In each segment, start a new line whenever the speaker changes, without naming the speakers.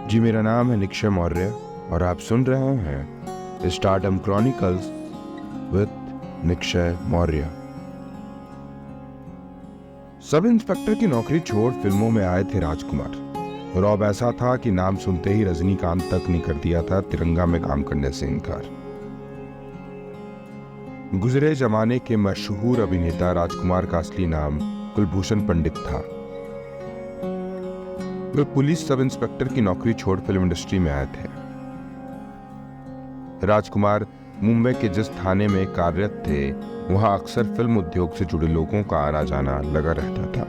जी, मेरा नाम है निक्षय मौर्य और आप सुन रहे हैं stardom chronicles with Nikshay Maurya. Sub inspector की नौकरी छोड़ फिल्मों में आए थे राजकुमार। रॉब ऐसा था कि नाम सुनते ही रजनीकांत तक ने कर दिया था तिरंगा में काम करने से इनकार। गुजरे जमाने के मशहूर अभिनेता राजकुमार का असली नाम कुलभूषण पंडित था। वे पुलिस सब इंस्पेक्टर की नौकरी छोड़ फिल्म इंडस्ट्री में आए थे। राजकुमार मुंबई के जिस थाने में कार्यरत थे वहां अक्सर फिल्म उद्योग से जुड़े लोगों का आना जाना लगा रहता था।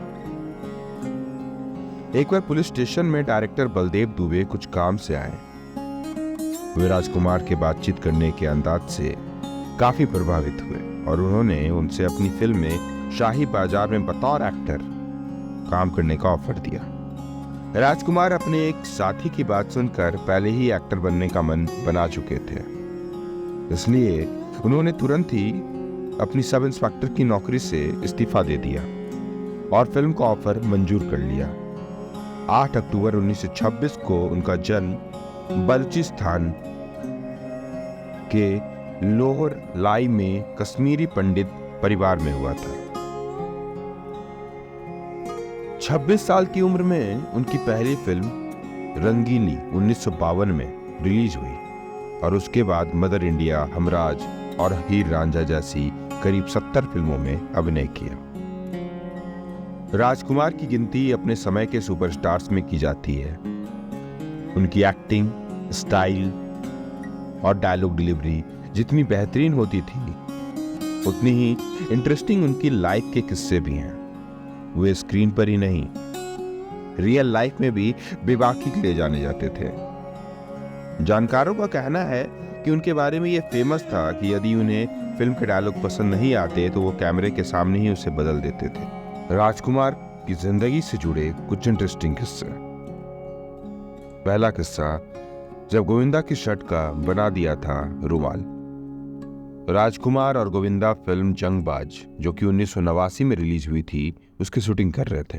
एक बार पुलिस स्टेशन में डायरेक्टर बलदेव दुबे कुछ काम से आए। वे राजकुमार के बातचीत करने के अंदाज से काफी प्रभावित हुए और उन्होंने उनसे अपनी फिल्म में शाही बाजार में बतौर एक्टर काम करने का ऑफर दिया। राजकुमार अपने एक साथी की बात सुनकर पहले ही एक्टर बनने का मन बना चुके थे, इसलिए उन्होंने तुरंत ही अपनी सब इंस्पेक्टर की नौकरी से इस्तीफा दे दिया और फिल्म का ऑफर मंजूर कर लिया। 8 अक्टूबर 1926 को उनका जन्म बलूचिस्तान के लोहर लाई में कश्मीरी पंडित परिवार में हुआ था। 26 साल की उम्र में उनकी पहली फिल्म रंगीली 1952 में रिलीज हुई और उसके बाद मदर इंडिया, हमराज और हीर रांझा जैसी करीब 70 फिल्मों में अभिनय किया। राजकुमार की गिनती अपने समय के सुपरस्टार्स में की जाती है। उनकी एक्टिंग, स्टाइल और डायलॉग डिलीवरी जितनी बेहतरीन होती थी उतनी ही इंटरेस्टिंग उनकी लाइफ के किस्से भी हैं। वे स्क्रीन पर ही नहीं, रियल लाइफ में भी बेबाकी ले जाने जाते थे। जानकारों का कहना है कि उनके बारे में यह फेमस था कि यदि उन्हें फिल्म के डायलॉग पसंद नहीं आते तो वो कैमरे के सामने ही उसे बदल देते थे। राजकुमार की जिंदगी से जुड़े कुछ इंटरेस्टिंग किस्से। पहला किस्सा, जब गोविंदा की शर्ट का बना दिया था रुमाल। राजकुमार और गोविंदा फिल्म जंगबाज, जो कि 1989 में रिलीज हुई थी, उसकी शूटिंग कर रहे थे।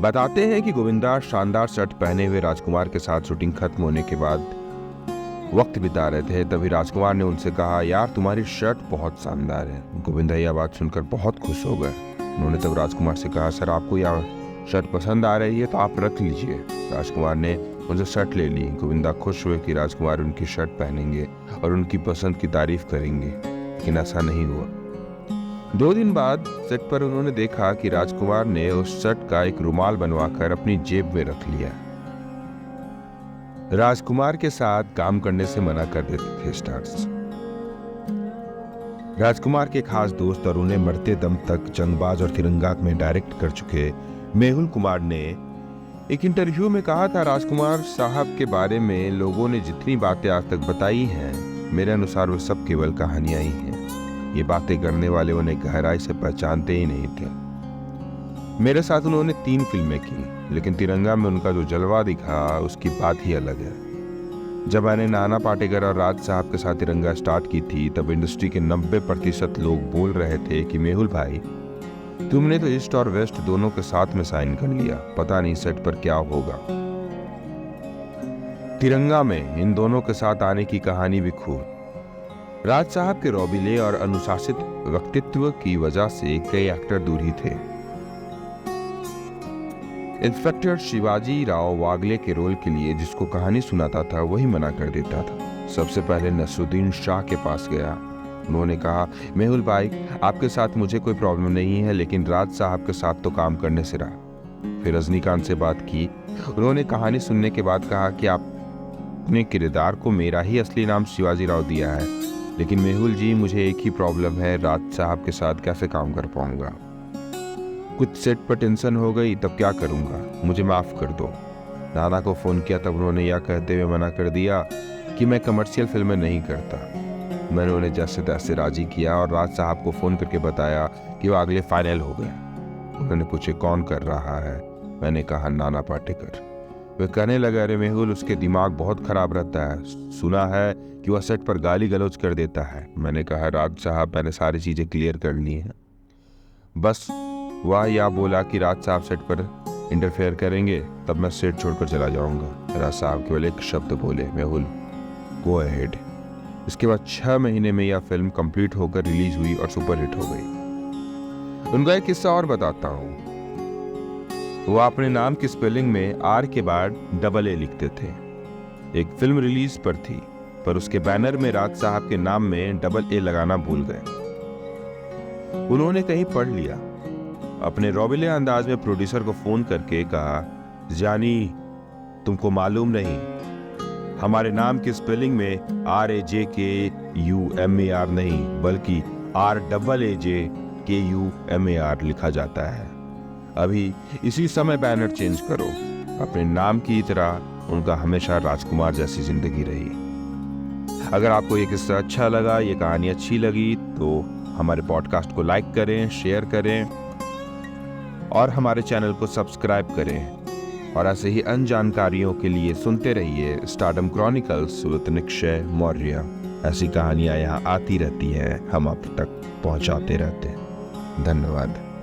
बताते हैं कि गोविंदा शानदार शर्ट पहने हुए राजकुमार के साथ शूटिंग खत्म होने के बाद वक्त बिता रहे थे। तभी राजकुमार ने उनसे कहा, यार तुम्हारी शर्ट बहुत शानदार है। गोविंदा यह बात सुनकर बहुत खुश हो गए। उन्होंने तब राजकुमार से कहा, सर आपको यह शर्ट पसंद आ रही है तो आप रख लीजिए। राजकुमार ने उनसे शर्ट ले ली। गोविंदा खुश हुए कि राजकुमार उनकी शर्ट पहनेंगे और उनकी पसंद की तारीफ करेंगे, लेकिन ऐसा नहीं हुआ। 2 दिन बाद सेट पर उन्होंने देखा कि राजकुमार ने उस शर्ट का एक रुमाल बनवाकर अपनी जेब में रख लिया। राजकुमार के साथ काम करने से मना कर देते थे स्टार्स। राजकुमार के खास दोस्त और उन्हें मरते दम तक जंगबाज और तिरंगा में डायरेक्ट कर चुके मेहुल कुमार ने एक इंटरव्यू में कहा था, राजकुमार साहब के बारे में लोगों ने जितनी बातें आज तक बताई हैं, मेरे अनुसार वो सब केवल कहानियां ही हैं। ये बातें करने वाले उन्हें गहराई से पहचानते ही नहीं थे। मेरे साथ उन्होंने 3 फिल्में की, लेकिन तिरंगा में उनका जो जलवा दिखा उसकी बात ही अलग है। जब मैंने नाना पाटेकर और राज साहब के साथ तिरंगा स्टार्ट की थी तब इंडस्ट्री के 90% लोग बोल रहे थे कि मेहुल भाई तुमने तो ईस्ट और वेस्ट दोनों के साथ में साइन कर लिया, पता नहीं सेट पर क्या होगा। तिरंगा में इन दोनों के साथ आने की कहानी भी खूब। राज साहब के रौबीले और अनुशासित व्यक्तित्व की वजह से कई एक्टर दूर ही थे। इंस्पेक्टर शिवाजी राव वागले के रोल के लिए जिसको कहानी सुनाता था वही मना कर देता था। सबसे पहले नसरुद्दीन शाह के पास गया। उन्होंने कहा, मेहुल भाई आपके साथ मुझे कोई प्रॉब्लम नहीं है, लेकिन राज साहब के साथ तो काम करने से रहा। फिर रजनीकांत से बात की। उन्होंने कहानी सुनने के बाद कहा कि आपने किरदार को मेरा ही असली नाम शिवाजी राव दिया है, लेकिन मेहुल जी मुझे एक ही प्रॉब्लम है, राज साहब के साथ कैसे काम कर पाऊंगा। कुछ सेट पर टेंशन हो गई तब क्या करूंगा, मुझे माफ कर दो। नाना को फोन किया तब उन्होंने यह कहते हुए मना कर दिया कि मैं कमर्शियल फिल्में नहीं करता। मैंने उन्हें जैसे तैसे राजी किया और राज साहब को फोन करके बताया कि वो अगले फाइनल हो गए। उन्होंने पूछे कौन कर रहा है, मैंने कहा नाना पाटेकर। वे कहने लगे, अरे मेहुल उसके दिमाग बहुत खराब रहता है, सुना है कि वह सेट पर गाली गलौज कर देता है। मैंने कहा राज साहब मैंने सारी चीजें क्लियर कर ली हैं, बस वह यह बोला कि राज साहब सेट पर इंटरफेयर करेंगे तब मैं सेट छोड़कर चला जाऊंगा। राज साहब केवल एक शब्द बोले, मेहुल गो अहेड। इसके बाद 6 महीने में यह फिल्म कंप्लीट होकर रिलीज हुई और सुपरहिट हो गई। उनका एक किस्सा और बताता हूँ। वो अपने नाम की स्पेलिंग में आर के बाद डबल ए लिखते थे। एक फिल्म रिलीज पर थी, पर उसके बैनर में राज साहब के नाम में डबल ए लगाना भूल गए। उन्होंने कहीं पढ़ लिया। अपने रोबिले अंदाज में प्रोड्यूसर को फोन करके कहा, जानी तुमको मालूम नहीं, हमारे नाम की स्पेलिंग में RAJKUMAR नहीं बल्कि RAAJKUMAR लिखा जाता है। अभी इसी समय बैनर चेंज करो। अपने नाम की तरह उनका हमेशा राजकुमार जैसी जिंदगी रही। अगर आपको ये किस्सा अच्छा लगा, ये कहानी अच्छी लगी, तो हमारे पॉडकास्ट को लाइक करें, शेयर करें और हमारे चैनल को सब्सक्राइब करें। और ऐसे ही अन्य जानकारियों के लिए सुनते रहिए stardom chronicles with Nikshay Maurya. ऐसी कहानियां यहाँ आती रहती हैं, हम आप तक पहुँचाते रहते हैं। धन्यवाद।